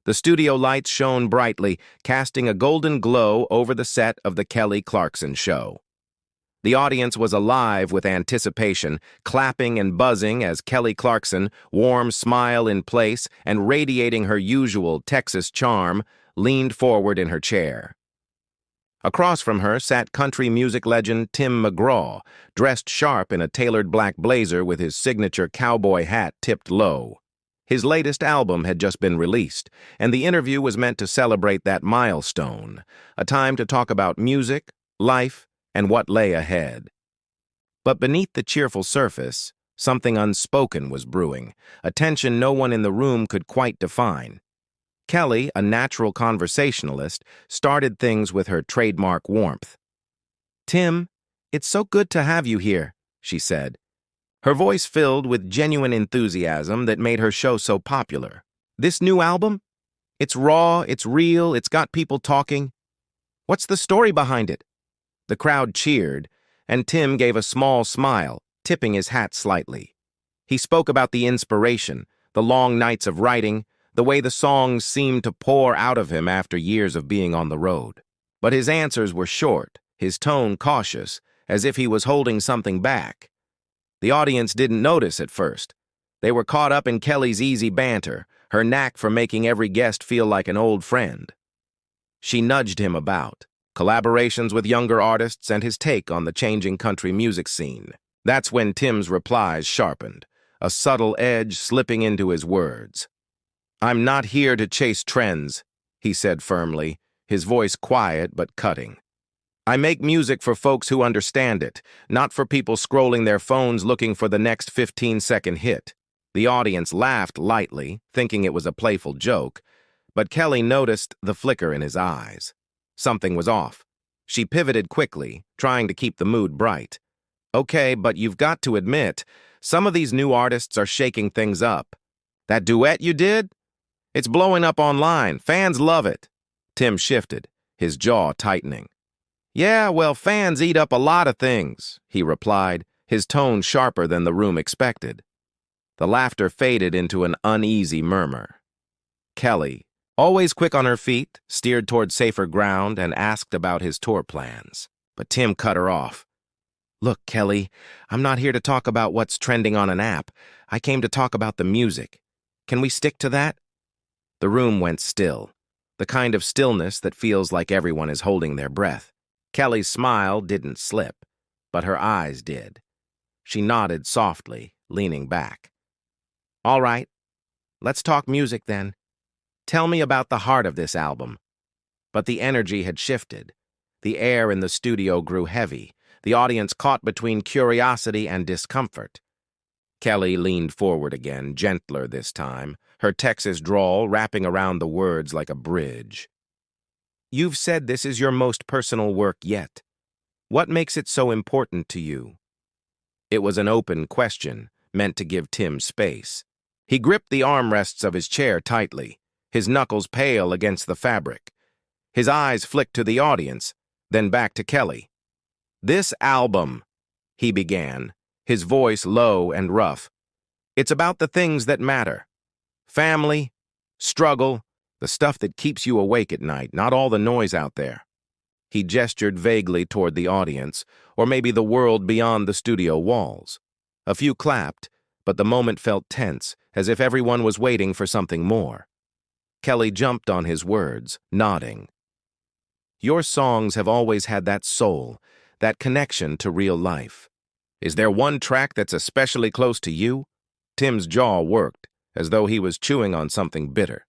The studio lights shone brightly, casting a golden glow over the set of the Kelly Clarkson show. The audience was alive with anticipation, clapping and buzzing as Kelly Clarkson, warm smile in place and radiating her usual Texas charm, leaned forward in her chair. Across from her sat country music legend Tim McGraw, dressed sharp in a tailored black blazer with his signature cowboy hat tipped low. His latest album had just been released, and the interview was meant to celebrate that milestone, a time to talk about music, life, and what lay ahead. But beneath the cheerful surface, something unspoken was brewing, a tension no one in the room could quite define. Kelly, a natural conversationalist, started things with her trademark warmth. "Tim, it's so good to have you here," she said. Her voice filled with genuine enthusiasm that made her show so popular. "This new album? It's raw, it's real, it's got people talking. What's the story behind it?" The crowd cheered, and Tim gave a small smile, tipping his hat slightly. He spoke about the inspiration, the long nights of writing, the way the songs seemed to pour out of him after years of being on the road. But his answers were short, his tone cautious, as if he was holding something back. The audience didn't notice at first. They were caught up in Kelly's easy banter, her knack for making every guest feel like an old friend. She nudged him about, collaborations with younger artists and his take on the changing country music scene. That's when Tim's replies sharpened, a subtle edge slipping into his words. "I'm not here to chase trends," he said firmly, his voice quiet but cutting. "I make music for folks who understand it, not for people scrolling their phones looking for the next 15-second hit." The audience laughed lightly, thinking it was a playful joke, but Kelly noticed the flicker in his eyes. Something was off. She pivoted quickly, trying to keep the mood bright. "Okay, but you've got to admit, some of these new artists are shaking things up. That duet you did? It's blowing up online. Fans love it." Tim shifted, his jaw tightening. "Yeah, well, fans eat up a lot of things," he replied, his tone sharper than the room expected. The laughter faded into an uneasy murmur. Kelly, always quick on her feet, steered toward safer ground and asked about his tour plans. But Tim cut her off. "Look, Kelly, I'm not here to talk about what's trending on an app. I came to talk about the music. Can we stick to that?" The room went still, the kind of stillness that feels like everyone is holding their breath. Kelly's smile didn't slip, but her eyes did. She nodded softly, leaning back. "All right, let's talk music then. Tell me about the heart of this album." But the energy had shifted. The air in the studio grew heavy, the audience caught between curiosity and discomfort. Kelly leaned forward again, gentler this time, her Texas drawl wrapping around the words like a bridge. "You've said this is your most personal work yet. What makes it so important to you?" It was an open question, meant to give Tim space. He gripped the armrests of his chair tightly, his knuckles pale against the fabric. His eyes flicked to the audience, then back to Kelly. "This album," he began, his voice low and rough. "It's about the things that matter. Family, struggle, the stuff that keeps you awake at night, not all the noise out there." He gestured vaguely toward the audience, or maybe the world beyond the studio walls. A few clapped, but the moment felt tense, as if everyone was waiting for something more. Kelly jumped on his words, nodding. "Your songs have always had that soul, that connection to real life. Is there one track that's especially close to you?" Tim's jaw worked, as though he was chewing on something bitter.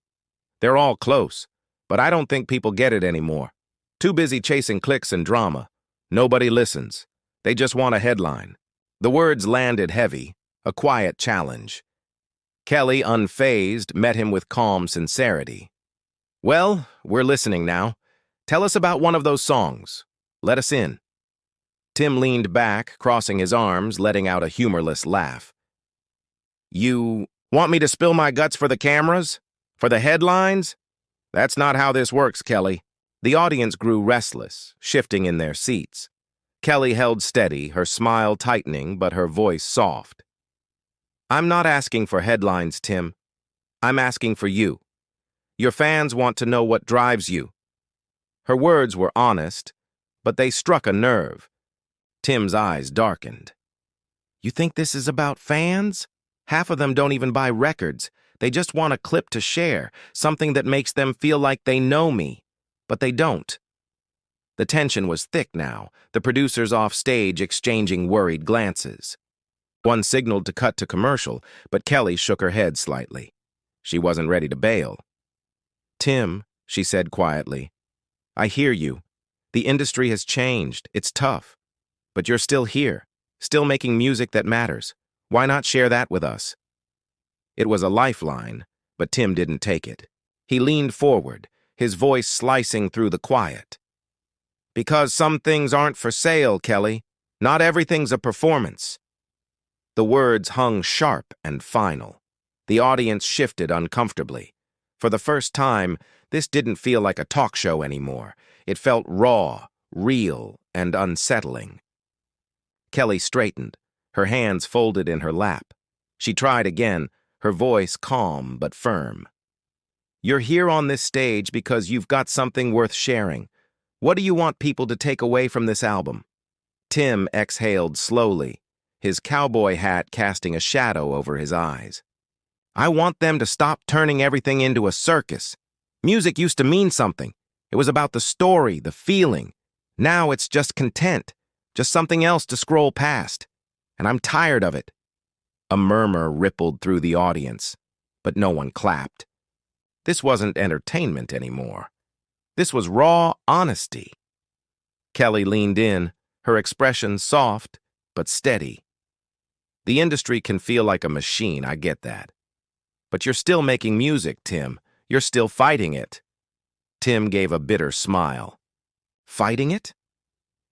"They're all close, but I don't think people get it anymore. Too busy chasing clicks and drama. Nobody listens. They just want a headline." The words landed heavy, a quiet challenge. Kelly, unfazed, met him with calm sincerity. "Well, we're listening now. Tell us about one of those songs. Let us in." Tim leaned back, crossing his arms, letting out a humorless laugh. "You want me to spill my guts for the cameras? For the headlines? That's not how this works, Kelly." The audience grew restless, shifting in their seats. Kelly held steady, her smile tightening, but her voice soft. "I'm not asking for headlines, Tim. I'm asking for you. Your fans want to know what drives you. Her words were honest, but they struck a nerve. Tim's eyes darkened. You think this is about fans? Half of them don't even buy records. They just want a clip to share, something that makes them feel like they know me. But they don't. The tension was thick now, the producers off stage exchanging worried glances. One signaled to cut to commercial, but Kelly shook her head slightly. She wasn't ready to bail. Tim, she said quietly, I hear you. The industry has changed. It's tough. But you're still here, still making music that matters. Why not share that with us? It was a lifeline, but Tim didn't take it. He leaned forward, his voice slicing through the quiet. Because some things aren't for sale, Kelly. Not everything's a performance. The words hung sharp and final. The audience shifted uncomfortably. For the first time, this didn't feel like a talk show anymore. It felt raw, real, and unsettling. Kelly straightened, her hands folded in her lap. She tried again, her voice calm but firm. You're here on this stage because you've got something worth sharing. What do you want people to take away from this album? Tim exhaled slowly, his cowboy hat casting a shadow over his eyes. I want them to stop turning everything into a circus. Music used to mean something. It was about the story, the feeling. Now it's just content, just something else to scroll past. And I'm tired of it. A murmur rippled through the audience, but no one clapped. This wasn't entertainment anymore. This was raw honesty. Kelly leaned in, her expression soft but steady. The industry can feel like a machine, I get that. But you're still making music, Tim. You're still fighting it. Tim gave a bitter smile. Fighting it?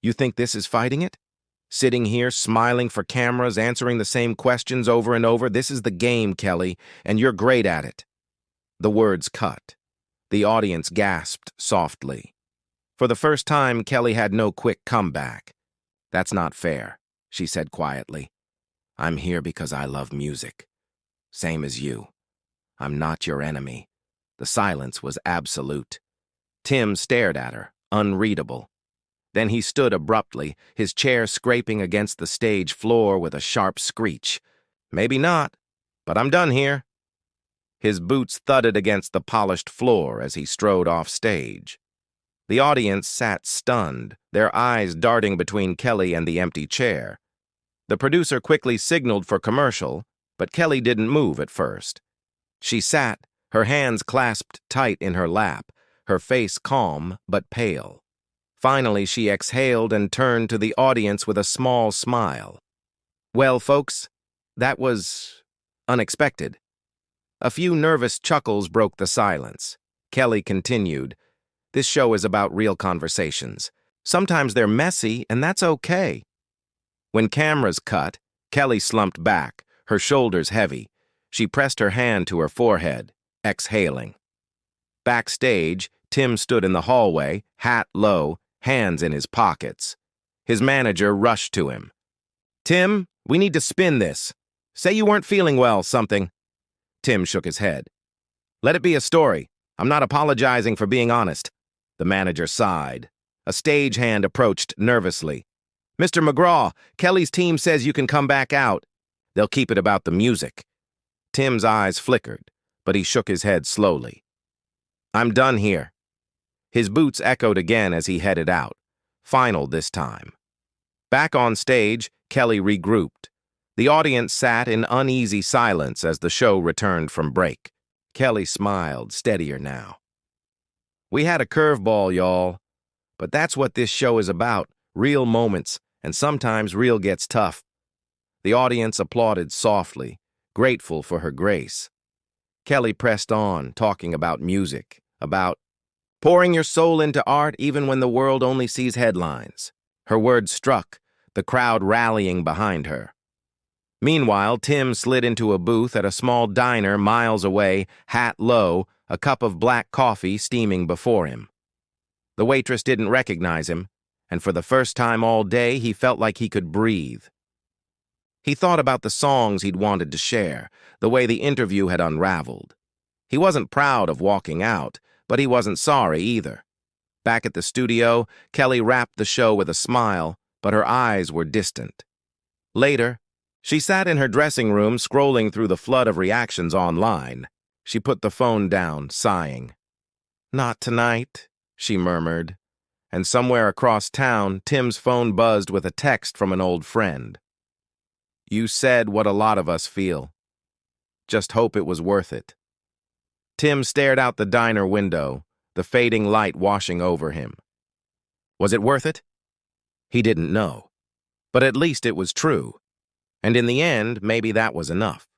You think this is fighting it? Sitting here, smiling for cameras, answering the same questions over and over, this is the game, Kelly, and you're great at it. The words cut. The audience gasped softly. For the first time, Kelly had no quick comeback. That's not fair, she said quietly. I'm here because I love music. Same as you. I'm not your enemy. The silence was absolute. Tim stared at her, unreadable. Then he stood abruptly, his chair scraping against the stage floor with a sharp screech. Maybe not, but I'm done here. His boots thudded against the polished floor as he strode off stage. The audience sat stunned, their eyes darting between Kelly and the empty chair. The producer quickly signaled for commercial, but Kelly didn't move at first. She sat, her hands clasped tight in her lap, her face calm but pale. Finally, she exhaled and turned to the audience with a small smile. Well, folks, that was unexpected. A few nervous chuckles broke the silence. Kelly continued, This show is about real conversations. Sometimes they're messy, and that's okay. When cameras cut, Kelly slumped back, her shoulders heavy. She pressed her hand to her forehead, exhaling. Backstage, Tim stood in the hallway, hat low, hands in his pockets. His manager rushed to him. Tim, we need to spin this. Say you weren't feeling well, something. Tim shook his head. Let it be a story. I'm not apologizing for being honest. The manager sighed. A stagehand approached nervously. Mr. McGraw, Kelly's team says you can come back out. They'll keep it about the music. Tim's eyes flickered, but he shook his head slowly. I'm done here. His boots echoed again as he headed out. Final this time. Back on stage, Kelly regrouped. The audience sat in uneasy silence as the show returned from break. Kelly smiled, steadier now. We had a curveball, y'all. But that's what this show is about, real moments, and sometimes real gets tough. The audience applauded softly, grateful for her grace. Kelly pressed on, talking about music, about pouring your soul into art even when the world only sees headlines. Her words struck, the crowd rallying behind her. Meanwhile, Tim slid into a booth at a small diner miles away, hat low, a cup of black coffee steaming before him. The waitress didn't recognize him, and for the first time all day, he felt like he could breathe. He thought about the songs he'd wanted to share, the way the interview had unraveled. He wasn't proud of walking out, but he wasn't sorry either. Back at the studio, Kelly wrapped the show with a smile, but her eyes were distant. Later, she sat in her dressing room scrolling through the flood of reactions online. She put the phone down, sighing. "Not tonight," she murmured. And somewhere across town, Tim's phone buzzed with a text from an old friend. "You said what a lot of us feel. Just hope it was worth it." Tim stared out the diner window, the fading light washing over him. Was it worth it? He didn't know. But at least it was true. And in the end, maybe that was enough.